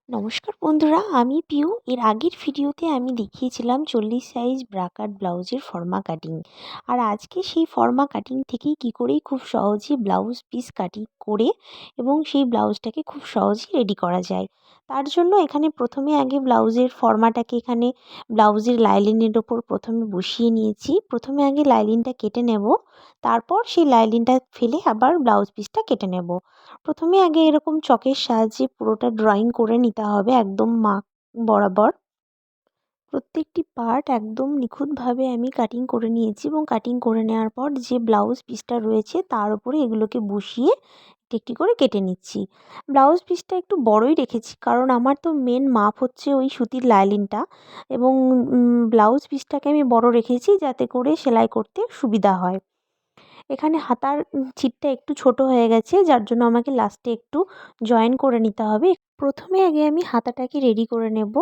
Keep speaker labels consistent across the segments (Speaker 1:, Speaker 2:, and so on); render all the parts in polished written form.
Speaker 1: নমস্কার বন্ধুরা, আমি পিউ। এর আগের ভিডিওতে আমি দেখিয়েছিলাম 40 সাইজ ব্রাকাট ব্লাউজের ফর্মা কাটিং। আর আজকে সেই ফর্মা কাটিং থেকেই কী করেই খুব সহজে ব্লাউজ পিস কাটিং করে এবং সেই ব্লাউজটাকে খুব সহজেই রেডি করা যায়। তার জন্য এখানে প্রথমে আগে ব্লাউজের ফর্মাটাকে এখানে ব্লাউজের লাইলিনের ওপর প্রথমে বসিয়ে নিয়েছি। প্রথমে আগে লাইলিনটা কেটে নেব, তারপর সেই লাইলিনটা ফেলে আবার ব্লাউজ পিসটা কেটে নেব। প্রথমে আগে এরকম চকের সাহায্যে পুরোটা ড্রয়িং করে নিতে হবে একদম মাপ বরাবর। প্রত্যেকটি পার্ট একদম নিখুঁতভাবে আমি কাটিং করে নিয়েছি এবং কাটিং করে নেওয়ার পর যে ব্লাউজ পিসটা রয়েছে তার উপরে এগুলোকে বসিয়ে একটি একটি করে কেটে নিচ্ছি। ব্লাউজ পিসটা একটু বড়ই রেখেছি, কারণ আমার তো মেন মাপ হচ্ছে ওই সুতির লাইলিনটা, এবং ব্লাউজ পিসটাকে আমি বড় রেখেছি যাতে করে সেলাই করতে সুবিধা হয়। এখানে হাতার ছিটটা একটু ছোট হয়ে গেছে, যার জন্য আমাকে লাস্টে একটু জয়েন করে নিতে হবে। প্রথমে আগে আমি হাতাটাকে রেডি করে নেব।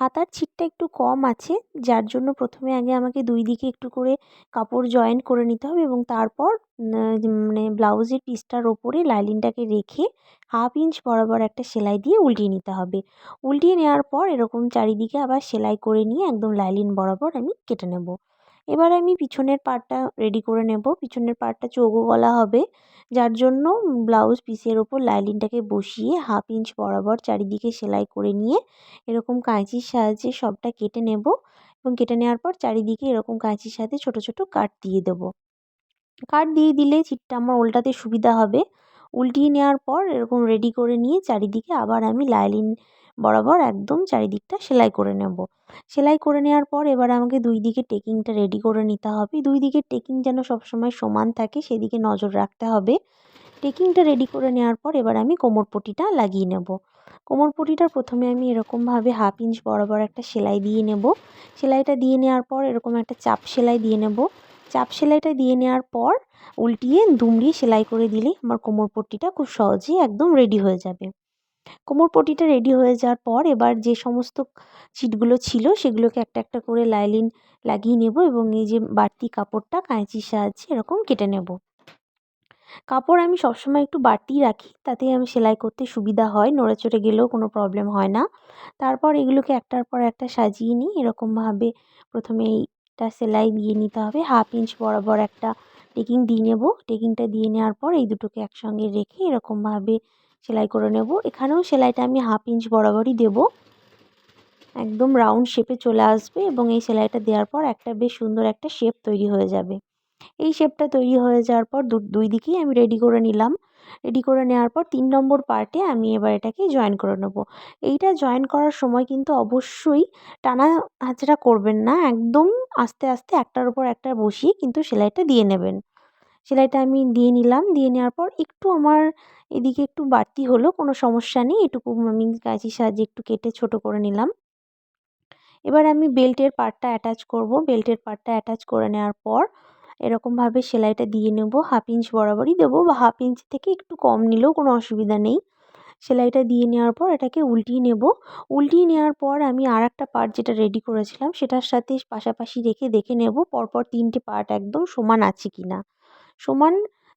Speaker 1: হাতার ছিটটা একটু কম আছে, যার জন্য প্রথমে আগে আমাকে দুই দিকে একটু করে কাপড় জয়েন করে নিতে হবে এবং তারপর মানে ব্লাউজের পিসটার ওপরে লাইলিনটাকে রেখে 1/2 ইঞ্চ বরাবর একটা সেলাই দিয়ে উল্টিয়ে নিতে হবে। উল্টিয়ে নেওয়ার পর এরকম চারিদিকে আবার সেলাই করে নিয়ে একদম লাইলিন বরাবর আমি কেটে নেব। এবার আমি পিছনের পার্টটা রেডি করে নেব। পিছনের পার্টটা চৌকো গলা হবে, যার জন্য ব্লাউজ পিসের ওপর লাইলিনটাকে বসিয়ে 1/2 ইঞ্চ বরাবর চারিদিকে সেলাই করে নিয়ে এরকম কাঁচির সাহায্যে সবটা কেটে নেব এবং কেটে নেওয়ার পর চারিদিকে এরকম কাঁচির সাথে ছোট ছোট কাট দিয়ে দেবো। কাট দিয়ে দিলে ছিটটা আমার উল্টাতে সুবিধা হবে। উল্টিয়ে নেওয়ার পর এরকম রেডি করে নিয়ে চারিদিকে আবার আমি লাইলিন বরাবর একদম চারিদিকটা সেলাই করে নেব। সেলাই করে নেওয়ার পর এবার আমাকে দুই দিকে টেকিংটা রেডি করে নিতে হবে। দুই দিকের টেকিং যেন সবসময় সমান থাকে সেদিকে নজর রাখতে হবে। টেকিংটা রেডি করে নেওয়ার পর এবার আমি কোমরপটিটা লাগিয়ে নেব। কোমরপটিটা প্রথমে আমি এরকমভাবে 1/2 ইঞ্চ বরাবর একটা সেলাই দিয়ে নেব। সেলাইটা দিয়ে নেওয়ার পর এরকম একটা চাপ সেলাই দিয়ে নেব। চাপ সেলাইটা দিয়ে নেওয়ার পর উল্টিয়ে দুমড়িয়ে সেলাই করে দিলেই আমার কোমরপট্টিটা খুব সহজেই একদম রেডি হয়ে যাবে। কোমরপট্টিটা রেডি হয়ে যাওয়ার পর এবার যে সমস্ত ছিটগুলো ছিল সেগুলোকে একটা একটা করে লাইলিন লাগিয়ে নেব এবং এই যে বাড়তি কাপড়টা কাঁচির সাহায্যে এরকম কেটে নেব। কাপড় আমি সবসময় একটু বাড়তিই রাখি, তাতে আমি সেলাই করতে সুবিধা হয়, নড়ে চড়ে গেলেও কোনো প্রবলেম হয় না। তারপর এগুলোকে একটার পর একটা সাজিয়ে নিই এরকমভাবে। প্রথমে এইটা সেলাই দিয়ে নিতে হবে, 1/2 ইঞ্চ বরাবর একটা টেকিং দিয়ে নেব। টেকিংটা দিয়ে নেওয়ার পর এই দুটোকে একসঙ্গে রেখে এরকমভাবে সেলাই করে নেব। এখানেও সেলাইটা আমি 1/2 ইঞ্চ বরাবরই দেব, একদম রাউন্ড শেপে চলে আসবে এবং এই সেলাইটা দেওয়ার পর একটা বেশ সুন্দর একটা শেপ তৈরি হয়ে যাবে। এই শেপটা তৈরি হয়ে যাওয়ার পর দুই দিকেই আমি রেডি করে নিলাম। রেডি করে নেওয়ার পর 3 নম্বর পার্টে আমি এবার এটাকে জয়েন করে নেব। এইটা জয়েন করার সময় কিন্তু অবশ্যই টানা হাঁচড়া করবেন না। একদম আস্তে আস্তে একটার উপর একটা বসিয়ে কিন্তু সেলাইটা দিয়ে নেবেন। সেলাইটা আমি দিয়ে নিলাম। দিয়ে নেওয়ার পর একটু আমার এদিকে একটু বাড়তি হলো, কোনো সমস্যা নেই। এটুকু আমি কাঁচির সাহায্যে একটু কেটে ছোট করে নিলাম। এবার আমি বেল্টের পার্টটা অ্যাটাচ করব। বেল্টের পার্টটা অ্যাটাচ করে নেওয়ার পর এরকমভাবে সেলাইটা দিয়ে নেব। 1/2 ইঞ্চ বরাবরই দেবো বা 1/2 ইঞ্চ থেকে একটু কম নিলেও কোনো অসুবিধা নেই। সেলাইটা দিয়ে নেওয়ার পর এটাকে উল্টিয়ে নেব। উল্টিয়ে নেওয়ার পর আমি আরেকটা পার্ট যেটা রেডি করেছিলাম সেটার সাথে পাশাপাশি রেখে দেখে নেব পরপর 3টে পার্ট একদম সমান আছে কিনা। সমান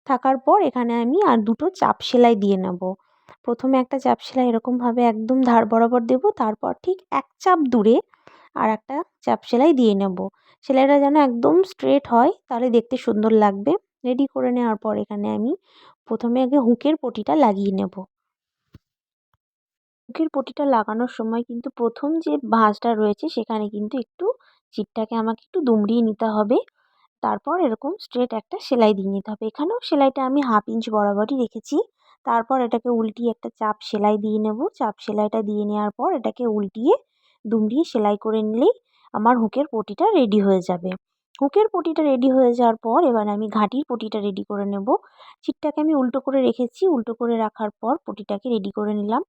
Speaker 1: থাকার পর এখানে আমি আর দুটো চাপ সেলাই দিয়ে নেব। প্রথমে একটা চাপ সেলাই এরকমভাবে একদম ধার বরাবর দেব, তারপর ঠিক এক চাপ দূরে আর একটা চাপ সেলাই দিয়ে নেব। সেলাইটা যেন একদম স্ট্রেট হয়, তাহলে দেখতে সুন্দর লাগবে। রেডি করে নেওয়ার পর এখানে আমি প্রথমে আগে হুকের পটিটা লাগিয়ে নেব। হুকের পটিটা লাগানোর সময় কিন্তু প্রথম যে ভাঁজটা রয়েছে সেখানে কিন্তু একটু চিটটাকে আমাকে একটু দুমড়িয়ে নিতে হবে। তারপর এরকম স্ট্রেট একটা সেলাই দিয়ে নিতে হবে। এখানেও সেলাইটা আমি 1/2 ইঞ্চ বরাবরই রেখেছি। তারপর এটাকে উল্টিয়ে একটা চাপ সেলাই দিয়ে নেব। চাপ সেলাইটা দিয়ে নেওয়ার পর এটাকে উল্টিয়ে দুমড়িয়ে সেলাই করে নিলেই আমার হুকের পটিটা রেডি হয়ে যাবে। হুকের পটিটা রেডি হয়ে যাওয়ার পর এবার আমি ঘাঁটির পটিটা রেডি করে নেব। ছিটটাকে আমি উল্টো করে রেখেছি। উল্টো করে রাখার পর পটিটাকে রেডি করে নিলাম।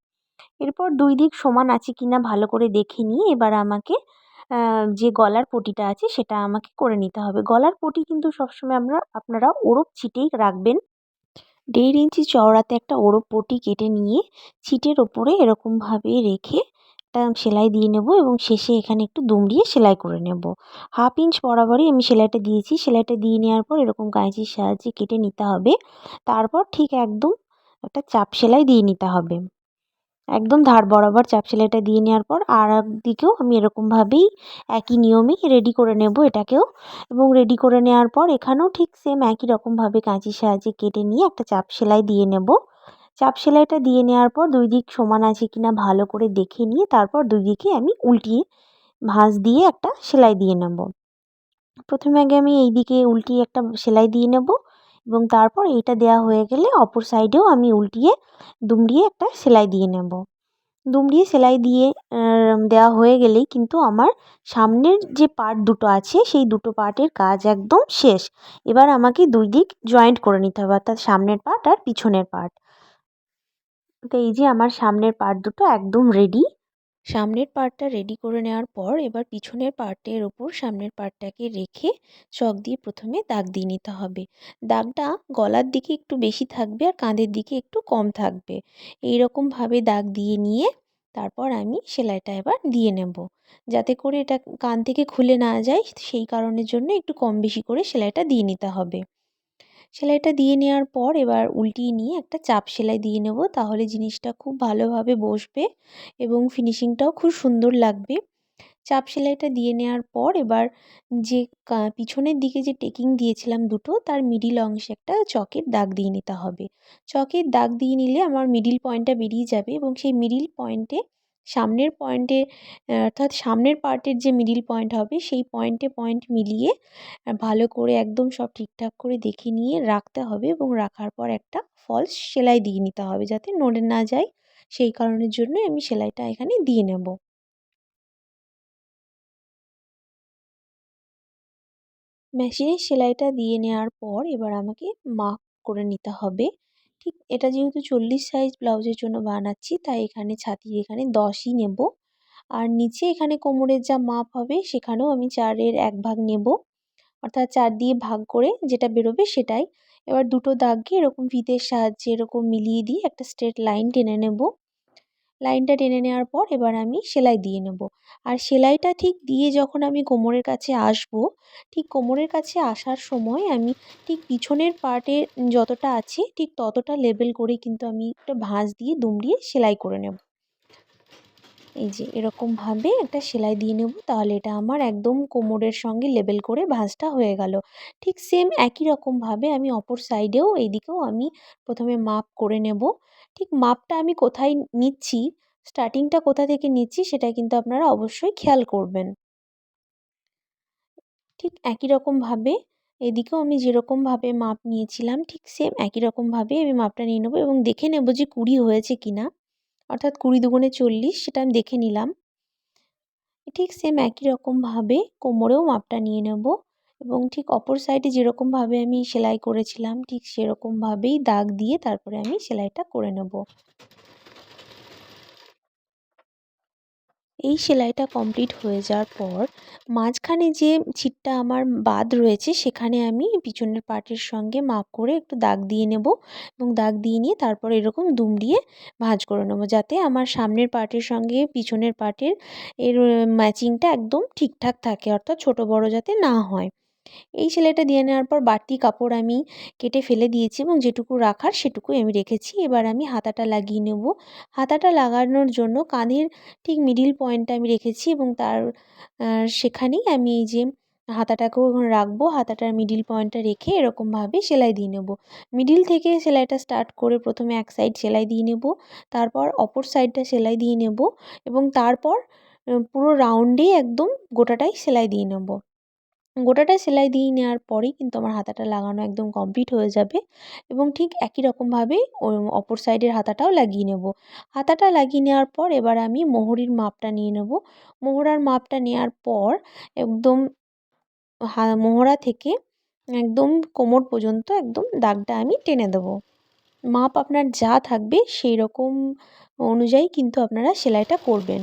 Speaker 1: এরপর দুই দিক সমান আছে কিনা ভালো করে দেখে নিয়ে এবার আমাকে যে গলার পটিটা আছে সেটা আমাকে করে নিতে হবে। গলার পটি কিন্তু সবসময় আপনারা ওড়ব ছিটেই রাখবেন। 1.5 ইঞ্চি চওড়াতে একটা ওড়ব পটি কেটে নিয়ে ছিটের ওপরে এরকমভাবে রেখে একটা সেলাই দিয়ে নেব এবং শেষে এখানে একটু দুমড়িয়ে সেলাই করে নেব। 1/2 ইঞ্চ বরাবরই আমি সেলাইটা দিয়েছি। সেলাইটা দিয়ে নেওয়ার পর এরকম কাঁচির সাহায্যে কেটে নিতে হবে। তারপর ঠিক একদম একটা চাপ সেলাই দিয়ে নিতে হবে। একদম ধার বরাবর চাপ সেলাইটা দিয়ে নেওয়ার পর আর একদিকেও আমি এরকমভাবেই একই নিয়মেই রেডি করে নেব এটাকেও। এবং রেডি করে নেওয়ার পর এখানেও ঠিক সেম একই রকমভাবে কাঁচির সাহায্যে কেটে নিয়ে একটা চাপ সেলাই দিয়ে নেব। চাপ সেলাইটা দিয়ে নেওয়ার পর দুই দিক সমান আছে কিনা ভালো করে দেখে নিয়ে তারপর দুই দিকে আমি উল্টিয়ে ভাঁজ দিয়ে একটা সেলাই দিয়ে নেব। প্রথমে আগে আমি এই দিকে উল্টিয়ে একটা সেলাই দিয়ে নেব এবং তারপর এইটা দেওয়া হয়ে গেলে অপর সাইডেও আমি উল্টিয়ে দুমড়িয়ে একটা সেলাই দিয়ে নেব। দুমড়িয়ে সেলাই দিয়ে দেওয়া হয়ে গেলেই কিন্তু আমার সামনের যে পার্ট দুটো আছে সেই দুটো পার্টের কাজ একদম শেষ। এবার আমাকে দুই দিক জয়েন্ট করে নিতে হবে, অর্থাৎ সামনের পার্ট আর পিছনের পার্ট। তো এই যে আমার সামনের পার্ট দুটো একদম রেডি। সামনের পার্টটা রেডি করে নেওয়ার পর এবার পিছনের পার্টের ওপর সামনের পার্টটাকে রেখে চক দিয়ে প্রথমে দাগ দিয়ে নিতে হবে। দাগটা গলার দিকে একটু বেশি থাকবে আর কাঁধের দিকে একটু কম থাকবে। এই রকমভাবে দাগ দিয়ে নিয়ে তারপর আমি সেলাইটা এবার দিয়ে নেব, যাতে করে এটা কান থেকে খুলে না যায় সেই কারণের জন্য একটু কম বেশি করে সেলাইটা দিয়ে নিতে হবে। সেলাইটা দিয়ে নেওয়ার পর এবার উল্টিয়ে নিয়ে একটা চাপ সেলাই দিয়ে নেব, তাহলে জিনিসটা খুব ভালোভাবে বসবে এবং ফিনিশিংটাও খুব সুন্দর লাগবে। চাপ সেলাইটা দিয়ে নেওয়ার পর এবার যে পিছনের দিকে যে টেকিং দিয়েছিলাম দুটো, তার মিডিল অংশে একটা চকের দাগ দিয়ে নিতে হবে। চকের দাগ দিয়ে নিলে আমার মিডিল পয়েন্টটা বেরিয়ে যাবে এবং সেই মিডিল পয়েন্টে সামনের পয়েন্টে অর্থাৎ সামনের পার্টের যে মিডিল পয়েন্ট হবে সেই পয়েন্টে পয়েন্ট মিলিয়ে ভালো করে একদম সব ঠিকঠাক করে দেখে নিয়ে রাখতে হবে এবং রাখার পর একটা ফলস সেলাই দিয়ে নিতে হবে যাতে নড়ে না যায়, সেই কারণের জন্যই আমি সেলাইটা এখানে দিয়ে নেব। মেশিনের সেলাইটা দিয়ে নেওয়ার পর এবার আমাকে মাপ করে নিতে হবে। ঠিক এটা যেহেতু 40 সাইজ ব্লাউজের জন্য বানাচ্ছি তাই এখানে ছাতির এখানে 10ই নেব। আর নিচে এখানে কোমরের যা মাপ হবে সেখানেও আমি 4-এর 1 ভাগ নেব। অর্থাৎ 4 দিয়ে ভাগ করে যেটা বেরোবে সেটাই। এবার দুটো দাগকে এরকম ফিতের সাহায্যে এরকম মিলিয়ে দিয়ে একটা স্ট্রেট লাইন টেনে নেব। লাইনটা টেনে নেওয়ার পর এবার আমি সেলাই দিয়ে নেব। আর সেলাইটা ঠিক দিয়ে যখন আমি কোমরের কাছে আসবো, ঠিক কোমরের কাছে আসার সময় আমি ঠিক পিছনের পার্টে যতটা আছে ঠিক ততটা লেবেল করেই কিন্তু আমি একটা ভাঁজ দিয়ে দুমড়িয়ে সেলাই করে নেব। এই যে এরকমভাবে একটা সেলাই দিয়ে নেব, তাহলে এটা আমার একদম কোমরের সঙ্গে লেবেল করে ভাঁজটা হয়ে গেল। ঠিক সেম একই রকমভাবে আমি অপর সাইডেও এইদিকেও আমি প্রথমে মাপ করে নেব। ঠিক মাপটা আমি কোথায় নিচ্ছি, স্টার্টিংটা কোথা থেকে নিচ্ছি সেটা কিন্তু আপনারা অবশ্যই খেয়াল করবেন। ঠিক একই রকমভাবে এদিকেও আমি যেরকমভাবে মাপ নিয়েছিলাম ঠিক সেম একই রকমভাবে আমি মাপটা নিয়ে নেব এবং দেখে নেব যে 20 হয়েছে কিনা, অর্থাৎ 20 দুগুণে 40 সেটা আমি দেখে নিলাম। ঠিক সেম একই রকমভাবে কোমরেও মাপটা নিয়ে নেব এবং ঠিক অপর সাইডে যেরকমভাবে আমি সেলাই করেছিলাম ঠিক সেরকমভাবেই দাগ দিয়ে তারপরে আমি সেলাইটা করে নেব। এই সেলাইটা কমপ্লিট হয়ে যাওয়ার পর মাঝখানে যে ছিটটা আমার বাদ রয়েছে সেখানে আমি পিছনের পার্টের সঙ্গে মাপ করে একটু দাগ দিয়ে নেব এবং দাগ দিয়ে নিয়ে তারপর এরকম দুমড়িয়ে ভাঁজ করে নেব, যাতে আমার সামনের পার্টের সঙ্গে পিছনের পার্টের এর ম্যাচিংটা একদম ঠিকঠাক থাকে, অর্থাৎ ছোট বড় যাতে না হয়। এই সেলাইটা দিয়ে নেওয়ার পর বাড়তি কাপড় আমি কেটে ফেলে দিয়েছি এবং যেটুকু রাখার সেটুকুই আমি রেখেছি। এবার আমি হাতাটা লাগিয়ে নেব। হাতাটা লাগানোর জন্য কাঁধের ঠিক মিডিল পয়েন্টটা আমি রেখেছি এবং তার সেখানেই আমি এই যে হাতাটাকেও এখন রাখবো। হাতাটার মিডিল পয়েন্টটা রেখে এরকমভাবে সেলাই দিয়ে নেব। মিডিল থেকে সেলাইটা স্টার্ট করে প্রথমে এক সাইড সেলাই দিয়ে নেব, তারপর অপর সাইডটা সেলাই দিয়ে নেব এবং তারপর পুরো রাউন্ডে একদম গোটাটাই সেলাই দিয়ে নেব। গোটাটা সেলাই দিয়ে নেওয়ার পরেই কিন্তু আমার হাতাটা লাগানো একদম কমপ্লিট হয়ে যাবে এবং ঠিক একই রকমভাবে অপর সাইডের হাতাটাও লাগিয়ে নেব। হাতাটা লাগিয়ে নেওয়ার পর এবার আমি মোহরির মাপটা নিয়ে নেব। মোহরার মাপটা নেওয়ার পর একদম মোহরা থেকে একদম কোমর পর্যন্ত একদম দাগটা আমি টেনে দেবো। মাপ আপনার যা থাকবে সেই রকম অনুযায়ী কিন্তু আপনারা সেলাইটা করবেন।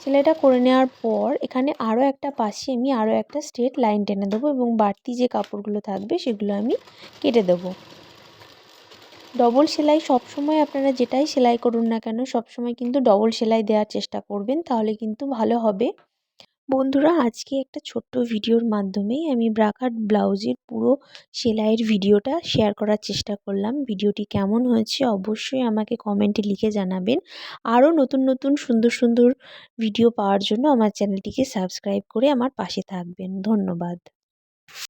Speaker 1: সেলাইটা করে নেওয়ার পর এখানে আরও একটা পাশে আমি আরও একটা স্ট্রেট লাইন টেনে দেবো এবং বাড়তি যে কাপড়গুলো থাকবে সেগুলো আমি কেটে দেবো। ডবল সেলাই সবসময় আপনারা যেটাই সেলাই করুন না কেন সবসময় কিন্তু ডবল সেলাই দেওয়ার চেষ্টা করবেন, তাহলে কিন্তু ভালো হবে। বন্ধুরা, আজকে একটা ছোট্ট ভিডিওর মাধ্যমেই আমি ব্রাকাট ব্লাউজের পুরো সেলাইয়ের ভিডিওটা শেয়ার করার চেষ্টা করলাম। ভিডিওটি কেমন হয়েছে অবশ্যই আমাকে কমেন্টে লিখে জানাবেন। আরও নতুন নতুন সুন্দর সুন্দর ভিডিও পাওয়ার জন্য আমার চ্যানেলটিকে সাবস্ক্রাইব করে আমার পাশে থাকবেন। ধন্যবাদ।